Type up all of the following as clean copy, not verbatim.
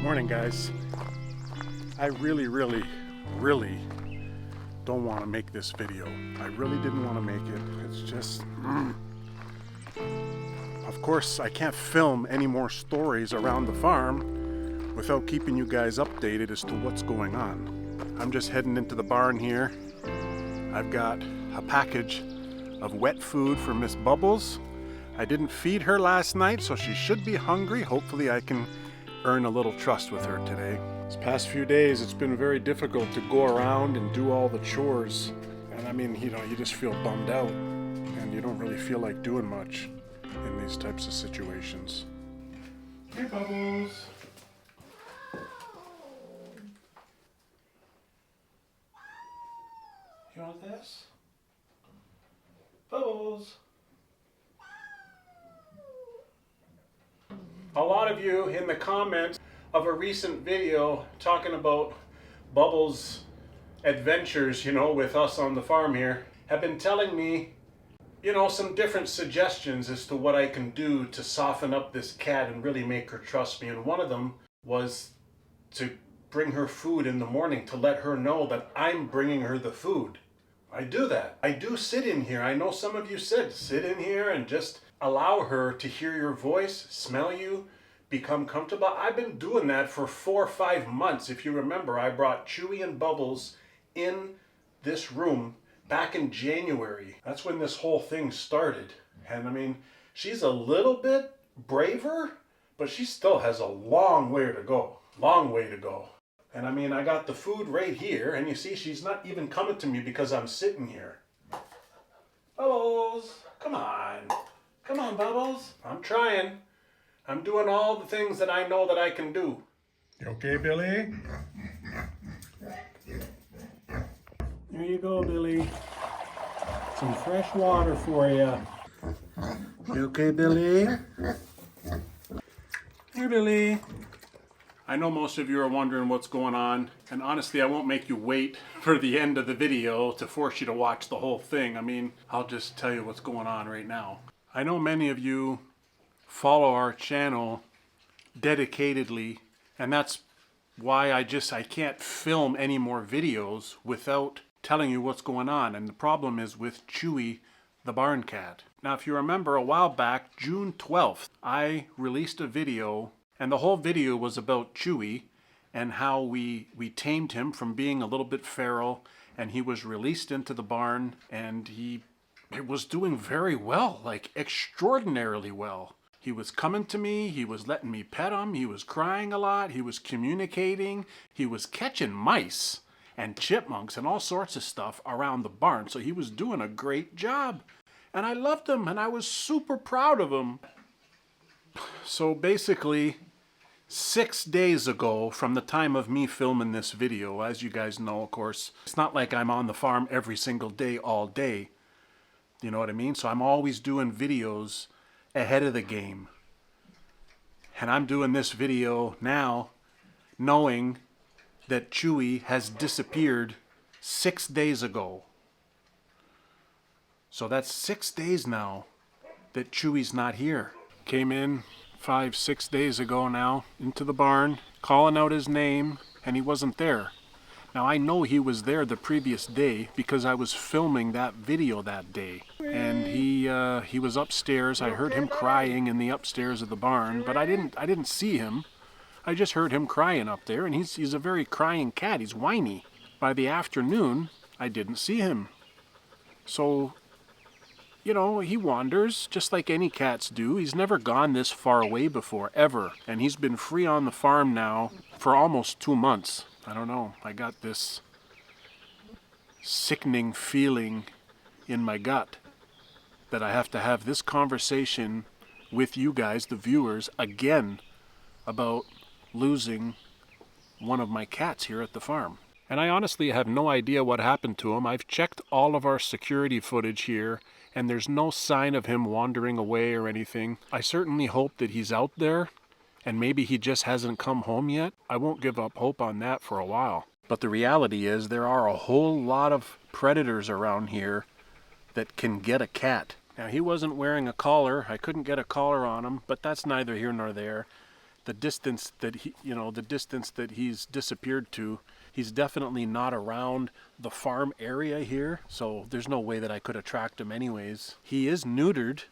Morning, guys. I really don't want to make this video. I really didn't want to make it. It's just... Of course, I can't film any more stories around the farm without keeping you guys updated as to what's going on. I'm just heading into the barn here. I've got a package of wet food for Miss Bubbles. I didn't feed her last night, so she should be hungry. Hopefully I can earn a little trust with her today. These past few days, it's been very difficult to go around and do all the chores. And I mean, you just feel bummed out, and you don't really feel like doing much in these types of situations. Hey, Bubbles. You want this? Bubbles. A lot of you in the comments of a recent video talking about Bubbles' adventures, with us on the farm here, have been telling me, some different suggestions as to what I can do to soften up this cat and really make her trust me. And one of them was to bring her food in the morning, to let her know that I'm bringing her the food. I do that. I do sit in here. I know some of you said, sit in here and just allow her to hear your voice, smell you, become comfortable. I've been doing that for 4 or 5 months. If you remember, I brought Chewy and Bubbles in this room back in January. That's when this whole thing started. And I mean, she's a little bit braver, but she still has a long way to go. Long way to go. And I mean, I got the food right here, and you see she's not even coming to me because I'm sitting here. Bubbles, come on. Come on, Bubbles. I'm trying. I'm doing all the things that I know that I can do. You okay, Billy? There you go, Billy. Some fresh water for you. You okay, Billy? Here, Billy. I know most of you are wondering what's going on, and honestly, I won't make you wait for the end of the video to force you to watch the whole thing. I mean, I'll just tell you what's going on right now. I know many of you follow our channel dedicatedly, and that's why I can't film any more videos without telling you what's going on. And the problem is with Chewy, the barn cat. Now, if you remember, a while back, June 12th, I released a video, and the whole video was about Chewy and how we tamed him from being a little bit feral, and he was released into the barn, and it was doing very well, like extraordinarily well. He was coming to me, he was letting me pet him, he was crying a lot, he was communicating, he was catching mice and chipmunks and all sorts of stuff around the barn. So he was doing a great job. And I loved him, and I was super proud of him. So basically, 6 days ago from the time of me filming this video, as you guys know, of course, it's not like I'm on the farm every single day, all day. You know what I mean? So I'm always doing videos ahead of the game. And I'm doing this video now knowing that Chewy has disappeared 6 days ago. So that's 6 days now that Chewy's not here. Came in 5, 6 days ago now into the barn, calling out his name, and he wasn't there. Now, I know he was there the previous day because I was filming that video that day. And he was upstairs. I heard him crying in the upstairs of the barn, but I didn't see him. I just heard him crying up there, and he's a very crying cat. He's whiny. By the afternoon, I didn't see him. So, he wanders just like any cats do. He's never gone this far away before, ever. And he's been free on the farm now for almost 2 months. I don't know, I got this sickening feeling in my gut that I have to have this conversation with you guys, the viewers, again about losing one of my cats here at the farm. And I honestly have no idea what happened to him. I've checked all of our security footage here, and there's no sign of him wandering away or anything. I certainly hope that he's out there, and maybe he just hasn't come home yet. I won't give up hope on that for a while. But the reality is there are a whole lot of predators around here that can get a cat. Now, he wasn't wearing a collar. I couldn't get a collar on him, but that's neither here nor there. the distance that he's disappeared to. He's definitely not around the farm area here, so there's no way that I could have tracked him anyways. He is neutered.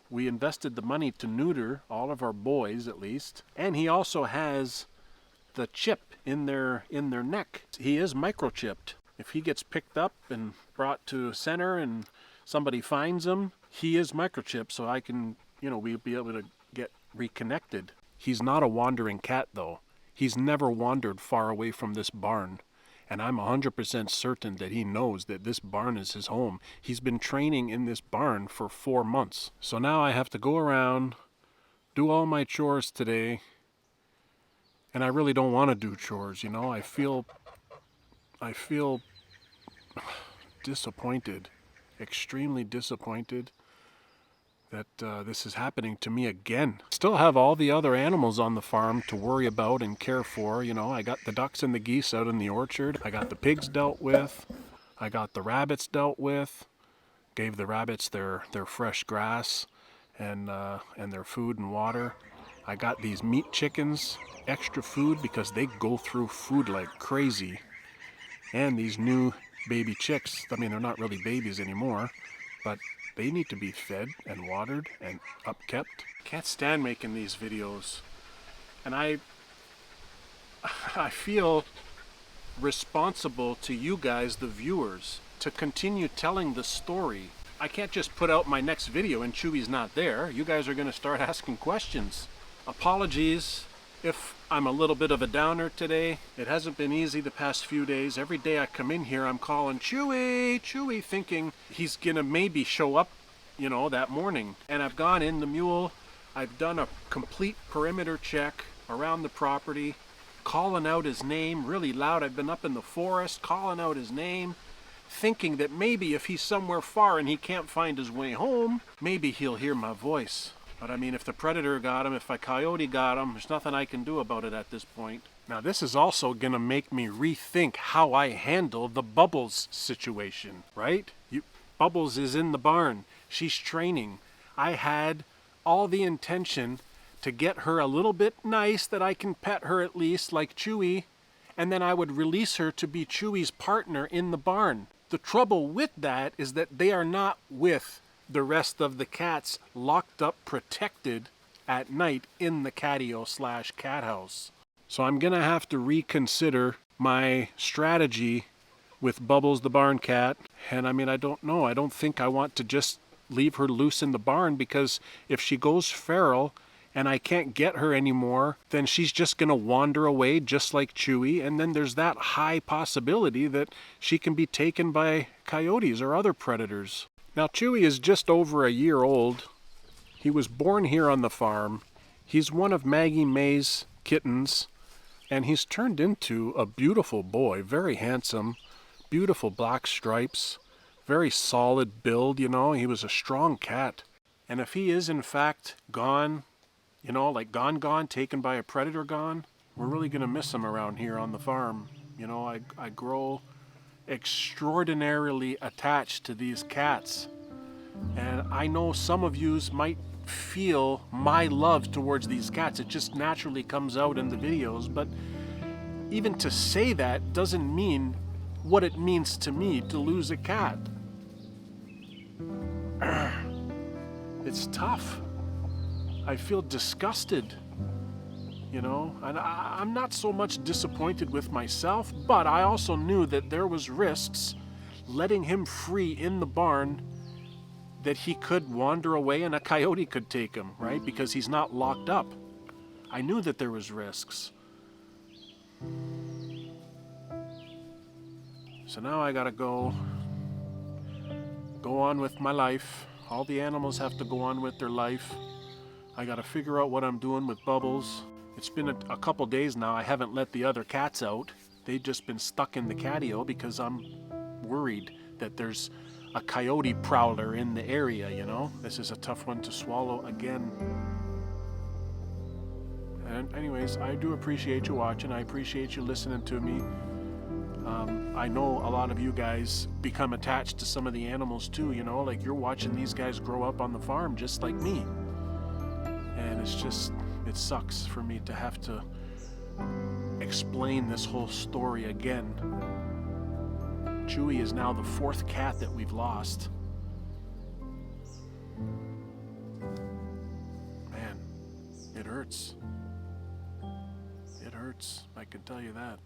We invested the money to neuter all of our boys at least. And he also has the chip in their neck. He is microchipped. If he gets picked up and brought to center and somebody finds him, he is microchipped, so I can, we'll be able to get reconnected. He's not a wandering cat though. He's never wandered far away from this barn. And I'm 100% certain that he knows that this barn is his home. He's been training in this barn for 4 months. So now I have to go around, do all my chores today. And I really don't want to do chores, I feel disappointed, extremely disappointed that this is happening to me again. Still have all the other animals on the farm to worry about and care for. I got the ducks and the geese out in the orchard. I got the pigs dealt with. I got the rabbits dealt with. Gave the rabbits their fresh grass and their food and water. I got these meat chickens extra food because they go through food like crazy. And these new baby chicks, they're not really babies anymore, but they need to be fed and watered and upkept. Can't stand making these videos. And I feel responsible to you guys, the viewers, to continue telling the story. I can't just put out my next video and Chewy's not there. You guys are going to start asking questions. Apologies if I'm a little bit of a downer today. It hasn't been easy the past few days. Every day I come in here, I'm calling Chewy, thinking he's gonna maybe show up, that morning. And I've gone in the mule, I've done a complete perimeter check around the property, calling out his name really loud. I've been up in the forest calling out his name, thinking that maybe if he's somewhere far and he can't find his way home, maybe he'll hear my voice. But if the predator got him, if a coyote got him, there's nothing I can do about it at this point. Now this is also gonna make me rethink how I handle the Bubbles situation, right? Bubbles is in the barn. She's training. I had all the intention to get her a little bit nice that I can pet her at least, like Chewy, and then I would release her to be Chewy's partner in the barn. The trouble with that is that they are not with the rest of the cats locked up, protected at night in the catio/cat house. So I'm gonna have to reconsider my strategy with Bubbles the barn cat. And I don't know. I don't think I want to just leave her loose in the barn, because if she goes feral and I can't get her anymore, then she's just gonna wander away just like Chewy, and then there's that high possibility that she can be taken by coyotes or other predators. Now Chewy is just over a year old. He was born here on the farm. He's one of Maggie May's kittens, and he's turned into a beautiful boy, very handsome, beautiful black stripes, very solid build, he was a strong cat. And if he is in fact gone, like gone, taken by a predator gone, we're really gonna miss him around here on the farm. I grow extraordinarily attached to these cats, and I know some of yous might feel my love towards these cats. It just naturally comes out in the videos, but even to say that doesn't mean what it means to me to lose a cat. It's tough. I feel disgusted, and I'm not so much disappointed with myself, but I also knew that there was risks letting him free in the barn, that he could wander away and a coyote could take him, right? Because he's not locked up. I knew that there was risks. So now I gotta go on with my life. All the animals have to go on with their life. I gotta figure out what I'm doing with Bubbles. It's been a couple days now. I haven't let the other cats out. They've just been stuck in the catio because I'm worried that there's a coyote prowler in the area, This is a tough one to swallow again. And anyways, I do appreciate you watching. I appreciate you listening to me. I know a lot of you guys become attached to some of the animals too, like you're watching these guys grow up on the farm just like me. And it's just It sucks for me to have to explain this whole story again. Chewy is now the 4th cat that we've lost. Man, it hurts. It hurts, I can tell you that.